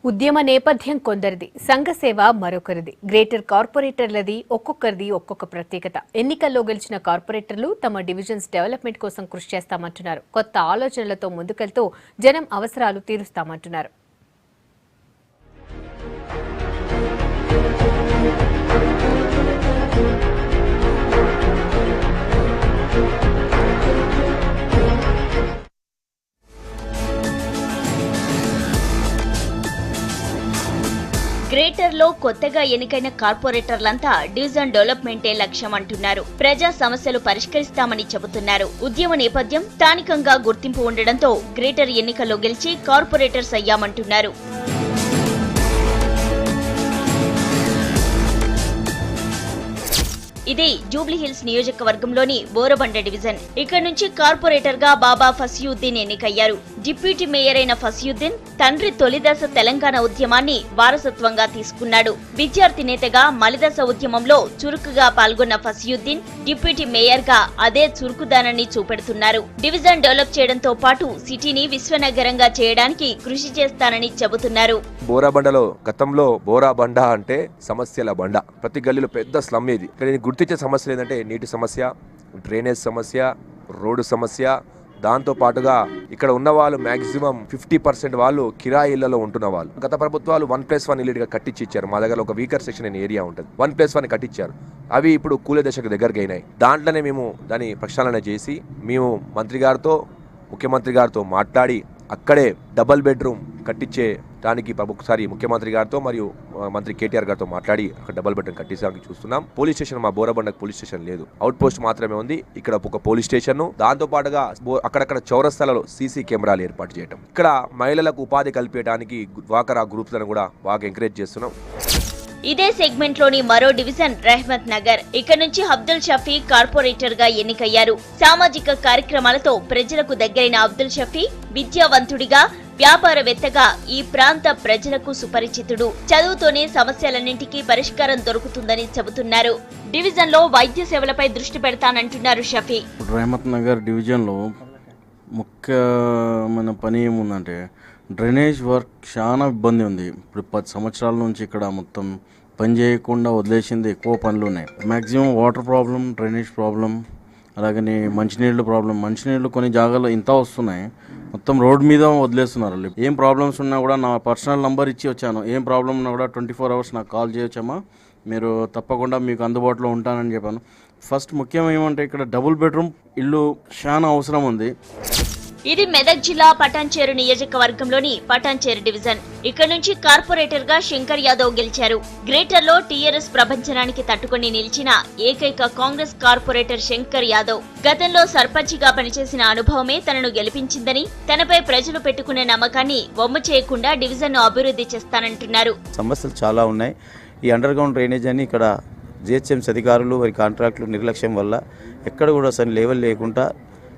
ఉద్యమ నేపథ్యం కొందరిది, సంఘ సేవ మరొకరిది. గ్రేటర్ కార్పొరేటర్లది ఒక్కొక్కరిది ఒక్కొక్క ప్రత్యేకత. ఎన్నికల్లో గెలిచిన కార్పొరేటర్లు తమ డివిజన్స్ డెవలప్మెంట్ కోసం కృషి చేస్తామంటున్నారు. కొత్త ఆలోచనలతో ముందుకెళ్తూ జనం అవసరాలు తీరుస్తామంటున్నారు. గ్రేటర్ లో కొత్తగా ఎన్నికైన కార్పొరేటర్లంతా డివిజన్ డెవలప్మెంటే లక్ష్యం అంటున్నారు. ప్రజా సమస్యలు పరిష్కరిస్తామని చెబుతున్నారు. ఉద్యమ నేపథ్యం స్థానికంగా గుర్తింపు ఉండడంతో గ్రేటర్ ఎన్నికల్లో గెలిచి కార్పొరేటర్స్ అయ్యామంటున్నారు. ఇది జూబ్లీహిల్స్ నియోజకవర్గంలోని బోరబండ డివిజన్. ఇక్కడ నుంచి కార్పొరేటర్ గా బాబా ఫసియుద్దీన్ ఎన్నికయ్యారు. డిప్యూటీ మేయర్ అయిన ఫసియుద్దీన్ తండ్రి తొలిదశ తెలంగాణ ఉద్యమాన్ని వారసత్వంగా తీసుకున్నాడు. విద్యార్థి నేతగా మలిదశ ఉద్యమంలో చురుకుగా పాల్గొన్న ఫసియుద్దీన్ డిప్యూటీ మేయర్ గా అదే చురుకుదానాన్ని చూపెడుతున్నారు. డివిజన్ డెవలప్ చేయడంతో పాటు సిటీని విశ్వనగరంగా చేయడానికి కృషి చేస్తానని చెబుతున్నారు. బోరాబండలో గతంలో బోరాబండ అంటే సమస్యల బండ. ప్రతి గల్లీలో పెద్ద స్లమ్ ఇది. గుర్తించే సమస్యలు ఏంటంటే నీటి సమస్య, డ్రైనేజ్ సమస్య, రోడ్డు సమస్య. దాంతో పాటుగా ఇక్కడ ఉన్న వాళ్ళు మాక్సిమం 50% వాళ్ళు కిరాయి ఇళ్లలో ఉంటున్న వాళ్ళు. గత ప్రభుత్వాలు 1+1 ఇల్లుగా కట్టించి ఇచ్చారు. మా దగ్గర ఒక వీకర్ సెక్షన్ అనే ఏరియా ఉంటుంది, 1+1 కట్టించారు. అవి ఇప్పుడు కూలే దశకు దగ్గరికి అయినాయి. దాంట్లోనే మేము దాని ప్రక్షాళన చేసి మేము మంత్రి గారితో, ముఖ్యమంత్రి గారితో మాట్లాడి అక్కడే డబల్ బెడ్రూమ్ కట్టించే దానికి ఒకసారి ముఖ్యమంత్రి గారితో మరియు మంత్రి కేటీఆర్ గారితో మాట్లాడి అక్కడ డబల్ బెడ్రూమ్ కట్టించడానికి చూస్తున్నాం. పోలీస్ స్టేషన్ మా బోరబండకు పోలీస్ స్టేషన్ లేదు, అవుట్ పోస్ట్ మాత్రమే ఉంది. ఇక్కడ ఒక పోలీస్ స్టేషన్, దాంతో పాటుగా అక్కడక్కడ చౌరస్తాలలో సీసీ కెమెరాలు ఏర్పాటు చేయడం. ఇక్కడ మహిళలకు ఉపాధి కల్పించడానికి డ్వాక్రా గ్రూప్లను కూడా బాగా ఎంకరేజ్ చేస్తున్నాం. ఇదే సెగ్మెంట్ లోని మరో డివిజన్ రెహ్మత్ నగర్. ఇక్కడ నుంచి అబ్దుల్ షఫీ కార్పొరేటర్ గా ఎన్నికయ్యారు. సామాజిక కార్యక్రమాలతో ప్రజలకు దగ్గరైన అబ్దుల్ షఫీ విద్యావంతుడిగా, వ్యాపారవేత్తగా ఈ ప్రాంత ప్రజలకు సుపరిచితుడు. చదువుతోనే సమస్యలన్నింటికీ పరిష్కారం దొరుకుతుందని చెబుతున్నారు. డివిజన్ లో వైద్య సేవలపై దృష్టి పెడతానంటున్నారు షఫీ. రెహ్మత్ నగర్ డివిజన్ లో ముఖ్యమైన పని ఏముందంటే డ్రైనేజ్ వర్క్ చాలా ఇబ్బంది ఉంది. ఇప్పుడు 10 సంవత్సరాల నుంచి ఇక్కడ మొత్తం పని చేయకుండా వదిలేసింది ఎక్కువ పనులు ఉన్నాయి. Maximum water problem, drainage problem, అలాగని మంచినీళ్ళు ప్రాబ్లం. మంచినీళ్ళు కొన్ని జాగాల్లో ఇంత వస్తున్నాయి, మొత్తం రోడ్ మీద వదిలేస్తున్నారు. ఏం ప్రాబ్లమ్స్ ఉన్నా కూడా నా పర్సనల్ నంబర్ ఇచ్చి వచ్చాను. ఏం ప్రాబ్లం ఉన్నా కూడా 24 hours నాకు కాల్ చేయొచ్చమ్మా, మీరు తప్పకుండా మీకు అందుబాటులో ఉంటానని చెప్పాను. ఫస్ట్ ముఖ్యం ఏమంటే ఇక్కడ డబుల్ బెడ్రూమ్ ఇల్లు చాలా అవసరం ఉంది. ఇది మెదక్ జిల్లా పటాన్చేరు నియోజకవర్గంలోని పటాన్చేరు డివిజన్. ఇక్కడ నుంచి కార్పొరేటర్ గా శంకర్ యాదవ్ గెలిచారు. గ్రేటర్ లో టీఆర్ఎస్ ప్రభంజనానికి తట్టుకొని నిలిచిన ఏకైక కాంగ్రెస్ కార్పొరేటర్ శంకర్ యాదవ్. గతంలో సర్పంచ్ గా పనిచేసిన అనుభవమే తనను గెలిపించిందని, తనపై ప్రజలు పెట్టుకునే నమ్మకాన్ని వమ్ము చేయకుండా డివిజన్ ను అభివృద్ధి చేస్తానంటున్నారు. సమస్యలు చాలా ఉన్నాయి. ఈ అండర్ గ్రౌండ్ డ్రైనేజ్ అని ఇక్కడ జిహెచ్ఎంసీ అధికారులు వారి కాంట్రాక్టులు నిర్లక్ష్యం వల్ల ఎక్కడ కూడా అసలు లెవెల్ లేకుండా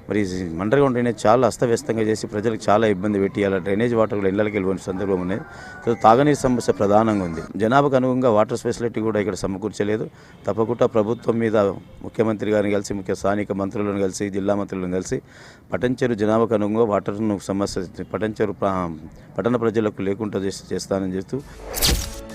మరి అండర్ గ్రౌండ్ డ్రైనేజ్ చాలా అస్తవ్యస్తంగా చేసి ప్రజలకు చాలా ఇబ్బంది పెట్టి అలా డ్రైనేజ్ వాటర్ కూడా ఇళ్లకి వెళ్ళిన సందర్భం ఉన్నది. సో తాగునీరు సమస్య ప్రధానంగా ఉంది. జనాభాకు అనుగుణంగా వాటర్ ఫెసిలిటీ కూడా ఇక్కడ సమకూర్చలేదు. తప్పకుండా ప్రభుత్వం మీద ముఖ్యమంత్రి గారిని కలిసి, ముఖ్య స్థానిక మంత్రులను కలిసి, జిల్లా మంత్రులను కలిసి పటాన్చేరు జనాభాకు అనుగుణంగా వాటర్ను సమస్య పటాన్చేరు పట్టణ ప్రజలకు లేకుండా చేస్తానని చెప్తూ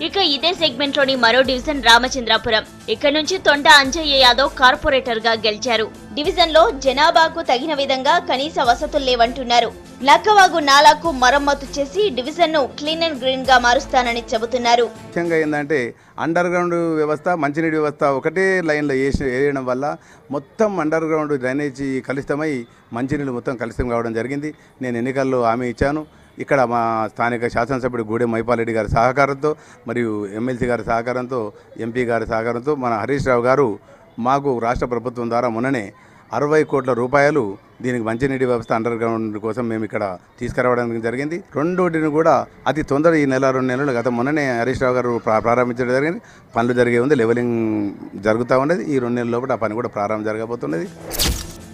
ఇక ఇదే సెగ్మెంట్ లోని మరో డివిజన్ రామచంద్రాపురం. ఇక్కడ నుంచి తొండ అంజయ్య యాదవ్ కార్పొరేటర్ గా గెలిచారు. డివిజన్ లో జనాభాకు తగిన విధంగా కనీస వసతులు లేవంటున్నారు. నక్కవాగు నాలాకు మరమ్మతు చేసి డివిజన్ ను క్లీన్ అండ్ గ్రీన్ గా మారుస్తానని చెబుతున్నారు. ముఖ్యంగా ఏంటంటే అండర్ గ్రౌండ్ వ్యవస్థ, మంచినీటి వ్యవస్థ ఒకటే లైన్లో వేయడం వల్ల మొత్తం అండర్ గ్రౌండ్ డ్రైనేజీ కలుషితమై మంచినీళ్ళు మొత్తం కలుషితం కావడం జరిగింది. నేను ఎన్నికల్లో హామీ ఇచ్చాను. ఇక్కడ మా స్థానిక శాసనసభ్యుడు గూడెం మైపాలరెడ్డి గారి సహకారంతో మరియు ఎమ్మెల్సీ గారి సహకారంతో, ఎంపీ గారి సహకారంతో మన హరీష్ రావు గారు మాకు రాష్ట్ర ప్రభుత్వం ద్వారా మొన్ననే 60 కోట్ల రూపాయలు దీనికి మంచినీటి వ్యవస్థ అండర్ గ్రౌండ్ కోసం మేము ఇక్కడ తీసుకురావడానికి జరిగింది. రెండోటిని కూడా అతి తొందర ఈ నెల 2 నెలలు గత మొన్ననే హరీష్ రావు గారు ప్రారంభించడం జరిగింది. పనులు జరిగే ఉంది, లెవెలింగ్ జరుగుతూ ఉన్నది. ఈ 2 నెలల లోపల ఆ పని కూడా ప్రారంభం జరగబోతున్నది.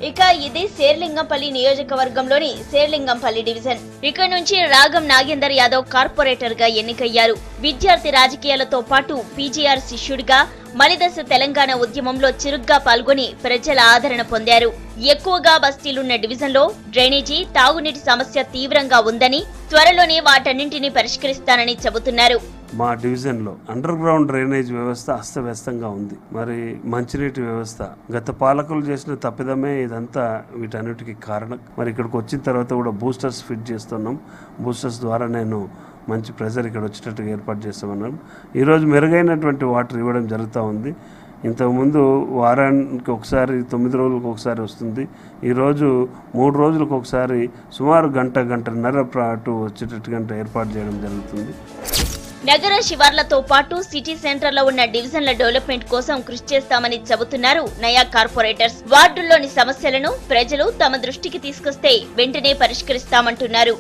ఇక ఇది శేర్లింగంపల్లి నియోజకవర్గంలోని శేర్లింగంపల్లి డివిజన్. ఇక్కడ నుంచి రాగం నాగేందర్ యాదవ్ కార్పొరేటర్ గా ఎన్నికయ్యారు. విద్యార్థి రాజకీయాలతో పాటు పీజీఆర్ శిష్యుడిగా మలిదశ తెలంగాణ ఉద్యమంలో చురుగ్గా పాల్గొని ప్రజల ఆదరణ పొందారు. ఎక్కువగా బస్తీలున్న డివిజన్లో డ్రైనేజీ, తాగునీటి సమస్య తీవ్రంగా ఉందని, త్వరలోనే వాటన్నింటినీ పరిష్కరిస్తానని చెబుతున్నారు. మా డివిజన్లో అండర్ గ్రౌండ్ డ్రైనేజ్ వ్యవస్థ అస్తవ్యస్తంగా ఉంది. మరి మంచినీటి వ్యవస్థ గత పాలకులు చేసిన తప్పిదమే ఇదంతా వీటన్నిటికీ కారణం. మరి ఇక్కడికి వచ్చిన తర్వాత కూడా బూస్టర్స్ ఫిట్ చేస్తున్నాం. బూస్టర్స్ ద్వారా నేను మంచి ప్రెజర్ ఇక్కడ వచ్చేటట్టుగా ఏర్పాటు చేస్తామన్నాను. ఈరోజు మెరుగైనటువంటి వాటర్ ఇవ్వడం జరుగుతూ ఉంది. ఇంతకుముందు వారానికి ఒకసారి 9 రోజులకు ఒకసారి వస్తుంది. ఈరోజు 3 రోజులకు ఒకసారి సుమారు గంటన్నర పాటు వచ్చేటట్టుగా ఏర్పాటు చేయడం జరుగుతుంది. నగర శివార్లతో పాటు సిటీ సెంటర్లో ఉన్న డివిజన్ల డెవలప్మెంట్ కోసం కృషి చేస్తామని చెబుతున్నారు నయా కార్పొరేటర్స్. వార్డుల్లోని సమస్యలను ప్రజలు తమ దృష్టికి తీసుకొస్తే వెంటనే పరిష్కరిస్తామంటున్నారు.